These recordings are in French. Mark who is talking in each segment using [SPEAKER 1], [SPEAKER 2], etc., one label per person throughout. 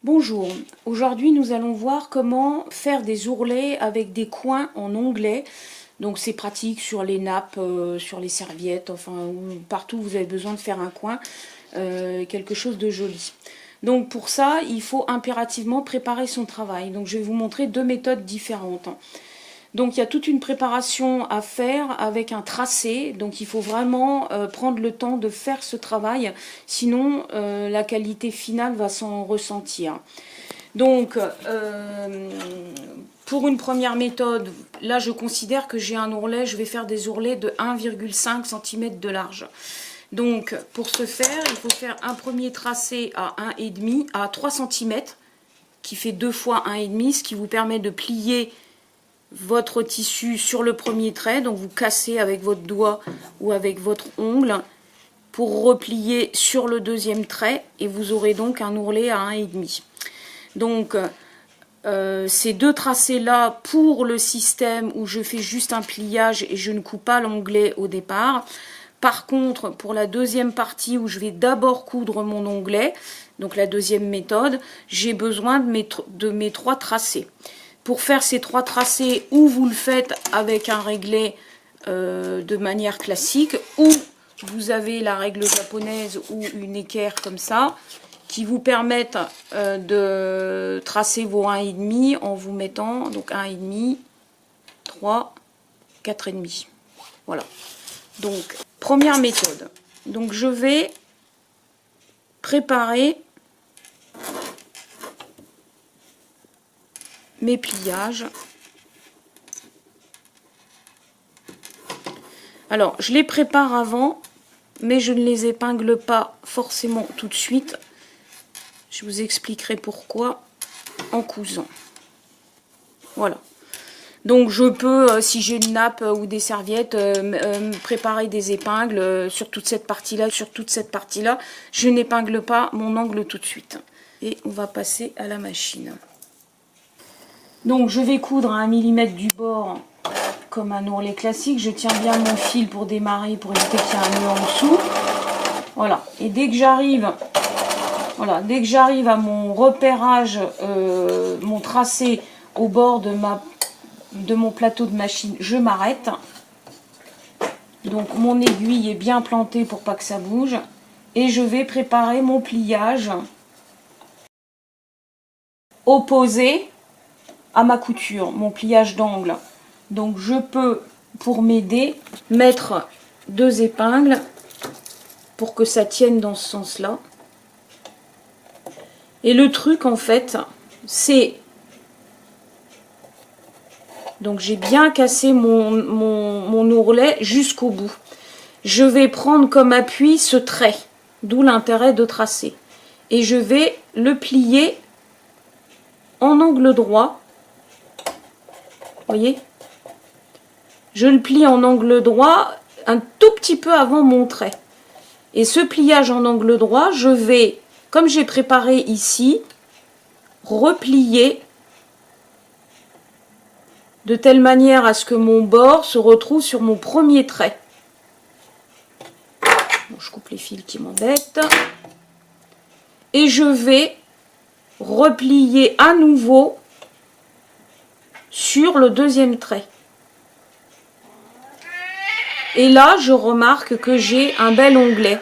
[SPEAKER 1] Bonjour, aujourd'hui nous allons voir comment faire des ourlets avec des coins en onglet. Donc c'est pratique sur les nappes, sur les serviettes, enfin partout où vous avez besoin de faire un coin, quelque chose de joli. Donc pour ça, il faut impérativement préparer son travail. Donc je vais vous montrer deux méthodes différentes. Donc il y a toute une préparation à faire avec un tracé, donc il faut vraiment prendre le temps de faire ce travail, sinon la qualité finale va s'en ressentir. Donc pour une première méthode, là je considère que j'ai un ourlet, je vais faire des ourlets de 1,5 cm de large. Donc pour ce faire, il faut faire un premier tracé à 1,5 à 3 cm, qui fait 2 fois 1,5, ce qui vous permet de plier votre tissu sur le premier trait, donc vous cassez avec votre doigt ou avec votre ongle pour replier sur le deuxième trait et vous aurez donc un ourlet à 1,5. Donc ces deux tracés là pour le système où je fais juste un pliage et je ne coupe pas l'onglet au départ. Par contre, pour la deuxième partie où je vais d'abord coudre mon onglet, donc la deuxième méthode, j'ai besoin de mes 3 tracés. Pour faire ces 3 tracés, ou vous le faites avec un réglet de manière classique, ou vous avez la règle japonaise ou une équerre comme ça, qui vous permettent de tracer vos 1,5 en vous mettant donc 1,5, 3, 4,5. Voilà. Donc, première méthode. Donc, je vais préparer mes pliages. Alors, je les prépare avant, mais je ne les épingle pas forcément tout de suite. Je vous expliquerai pourquoi en cousant. Voilà. Donc, je peux, si j'ai une nappe ou des serviettes, préparer des épingles sur toute cette partie-là. Sur toute cette partie-là, je n'épingle pas mon angle tout de suite. Et on va passer à la machine. Donc je vais coudre à 1 mm du bord comme un ourlet classique. Je tiens bien mon fil pour démarrer, pour éviter qu'il y ait un nœud en dessous. Voilà. Et dès que j'arrive, voilà, dès que j'arrive à mon repérage, mon tracé au bord de mon plateau de machine, je m'arrête. Donc mon aiguille est bien plantée pour pas que ça bouge. Et je vais préparer mon pliage opposé à ma couture, mon pliage d'angle. Donc je peux, pour m'aider, mettre 2 épingles pour que ça tienne dans ce sens-là. Et le truc en fait, c'est... Donc j'ai bien cassé mon ourlet jusqu'au bout. Je vais prendre comme appui ce trait, d'où l'intérêt de tracer. Et je vais le plier en angle droit. Voyez, je le plie en angle droit un tout petit peu avant mon trait. Et ce pliage en angle droit, je vais, comme j'ai préparé ici, replier de telle manière à ce que mon bord se retrouve sur mon premier trait. Bon, je coupe les fils qui m'embêtent. Et je vais replier à nouveau sur le deuxième trait. Et là, je remarque que j'ai un bel onglet.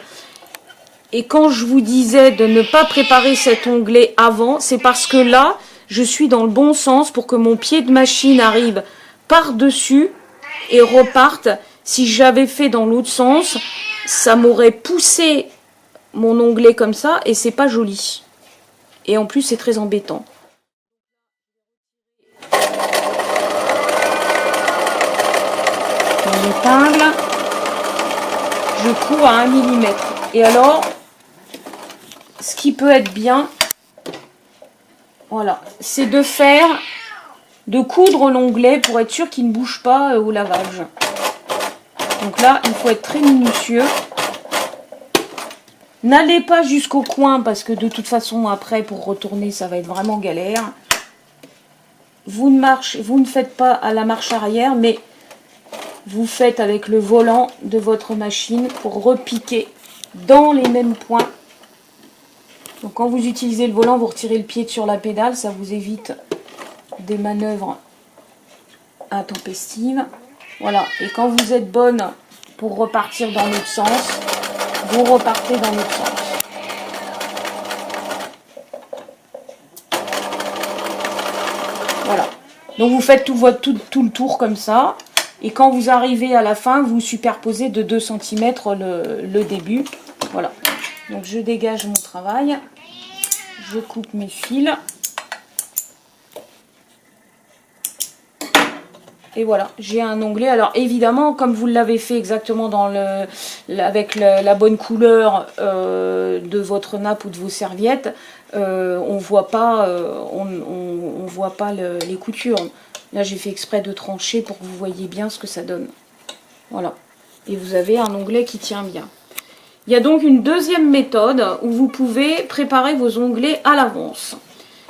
[SPEAKER 1] Et quand je vous disais de ne pas préparer cet onglet avant, c'est parce que là, je suis dans le bon sens pour que mon pied de machine arrive par-dessus et reparte. Si j'avais fait dans l'autre sens, ça m'aurait poussé mon onglet comme ça et c'est pas joli. Et en plus, c'est très embêtant. Mon épingle, je couds à 1 mm. Et alors, ce qui peut être bien, voilà, c'est de coudre l'onglet pour être sûr qu'il ne bouge pas au lavage. Donc là, il faut être très minutieux. N'allez pas jusqu'au coin parce que de toute façon, après, pour retourner, ça va être vraiment galère. Vous ne faites pas à la marche arrière, mais vous faites avec le volant de votre machine pour repiquer dans les mêmes points. Donc quand vous utilisez le volant, vous retirez le pied sur la pédale, ça vous évite des manœuvres intempestives. Voilà, et quand vous êtes bonne pour repartir dans l'autre sens, vous repartez dans l'autre sens. Voilà. Donc vous faites tout le tour comme ça. Et quand vous arrivez à la fin, vous superposez de 2 cm le début. Voilà. Donc je dégage mon travail. Je coupe mes fils. Et voilà, j'ai un onglet. Alors évidemment, comme vous l'avez fait exactement avec la bonne couleur de votre nappe ou de vos serviettes, on voit pas, on voit pas les coutures. Là, j'ai fait exprès de trancher pour que vous voyez bien ce que ça donne. Voilà. Et vous avez un onglet qui tient bien. Il y a donc une deuxième méthode où vous pouvez préparer vos onglets à l'avance.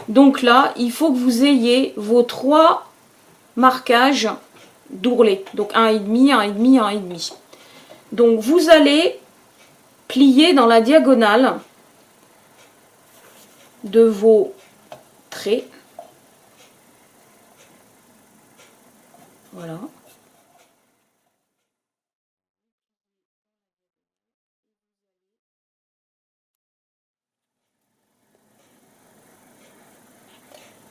[SPEAKER 1] Donc là, il faut que vous ayez vos 3 marquages d'ourlet. Donc 1,5, 1,5, 1,5. Donc vous allez plier dans la diagonale de vos traits. Voilà.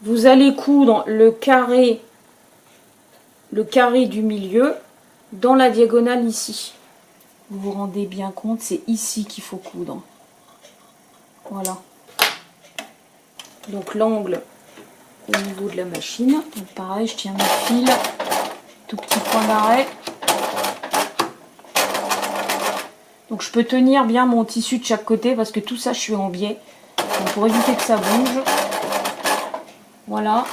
[SPEAKER 1] Vous allez coudre le carré du milieu dans la diagonale ici. Vous vous rendez bien compte, c'est ici qu'il faut coudre. Voilà. Donc l'angle au niveau de la machine. Donc pareil, je tiens mes fils, tout petit point d'arrêt. Donc je peux tenir bien mon tissu de chaque côté parce que tout ça je suis en biais. Donc pour éviter que ça bouge. Voilà.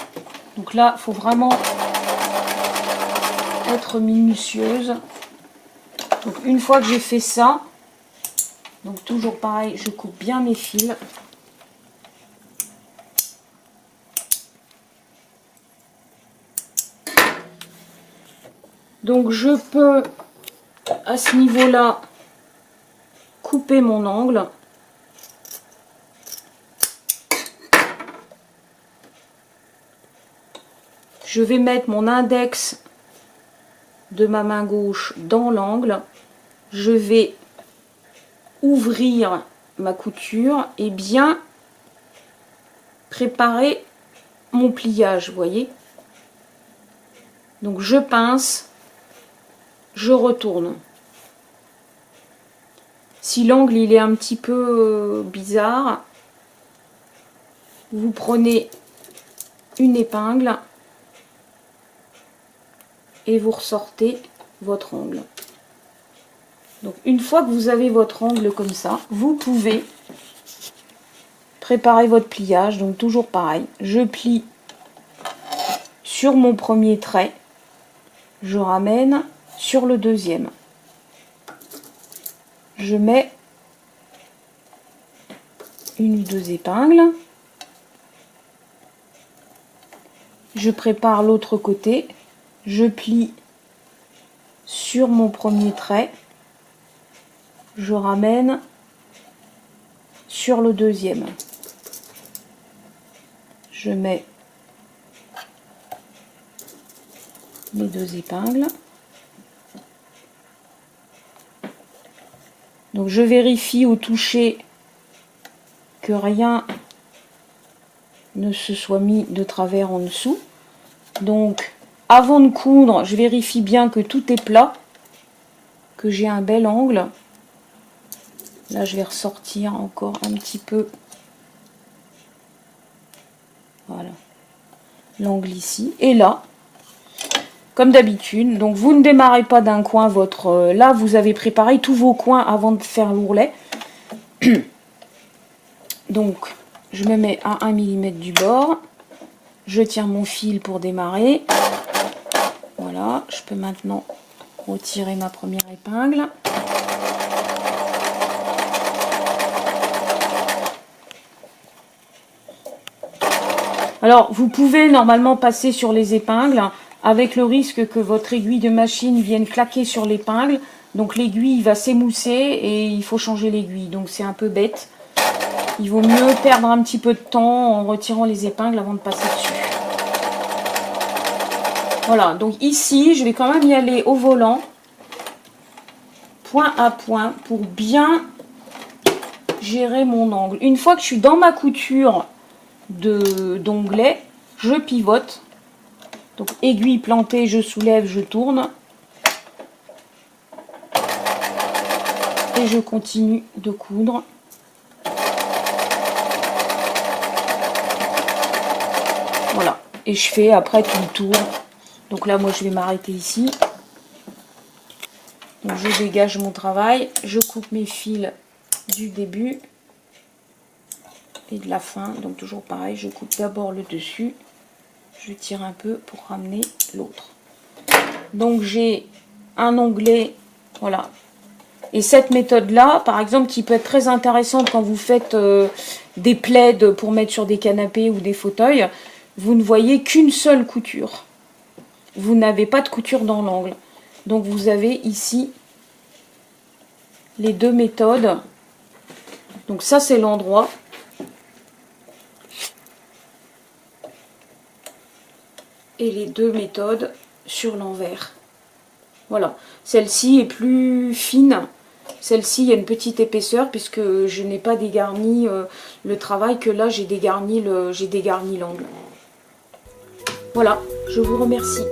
[SPEAKER 1] Donc là, il faut vraiment être minutieuse. Donc une fois que j'ai fait ça, donc toujours pareil, je coupe bien mes fils. Donc je peux à ce niveau-là couper mon angle. Je vais mettre mon index de ma main gauche dans l'angle. Je vais ouvrir ma couture et bien préparer mon pliage, vous voyez. Donc je pince, je retourne. Si l'angle il est un petit peu bizarre, vous prenez une épingle et vous ressortez votre angle. Donc une fois que vous avez votre angle comme ça, vous pouvez préparer votre pliage. Donc toujours pareil, je plie sur mon premier trait, je ramène sur le deuxième. Je mets une ou deux épingles. Je prépare l'autre côté. Je plie sur mon premier trait. Je ramène sur le deuxième. Je mets mes deux épingles. Donc je vérifie au toucher que rien ne se soit mis de travers en dessous. Donc avant de coudre, je vérifie bien que tout est plat, que j'ai un bel angle. Là je vais ressortir encore un petit peu. Voilà. L'angle ici. Et là, comme d'habitude, donc vous ne démarrez pas d'un coin votre... là, vous avez préparé tous vos coins avant de faire l'ourlet. Donc, je me mets à 1 mm du bord. Je tire mon fil pour démarrer. Voilà, je peux maintenant retirer ma première épingle. Alors, vous pouvez normalement passer sur les épingles, avec le risque que votre aiguille de machine vienne claquer sur l'épingle. Donc l'aiguille va s'émousser et il faut changer l'aiguille. Donc c'est un peu bête. Il vaut mieux perdre un petit peu de temps en retirant les épingles avant de passer dessus. Voilà, donc ici, je vais quand même y aller au volant, point à point, pour bien gérer mon angle. Une fois que je suis dans ma couture d'onglet, je pivote. Donc aiguille plantée, je soulève, je tourne. Et je continue de coudre. Voilà. Et je fais après tout le tour. Donc là, moi, je vais m'arrêter ici. Donc je dégage mon travail. Je coupe mes fils du début et de la fin. Donc toujours pareil, je coupe d'abord le dessus. Je tire un peu pour ramener l'autre. Donc j'ai un onglet, voilà. Et cette méthode-là, par exemple, qui peut être très intéressante quand vous faites des plaids pour mettre sur des canapés ou des fauteuils, vous ne voyez qu'une seule couture. Vous n'avez pas de couture dans l'angle. Donc vous avez ici les deux méthodes. Donc ça, c'est l'endroit. Et les deux méthodes sur l'envers. Voilà. Celle-ci est plus fine. Celle-ci, il y a une petite épaisseur puisque je n'ai pas dégarni le travail, que là, j'ai dégarni l'angle. Voilà, je vous remercie.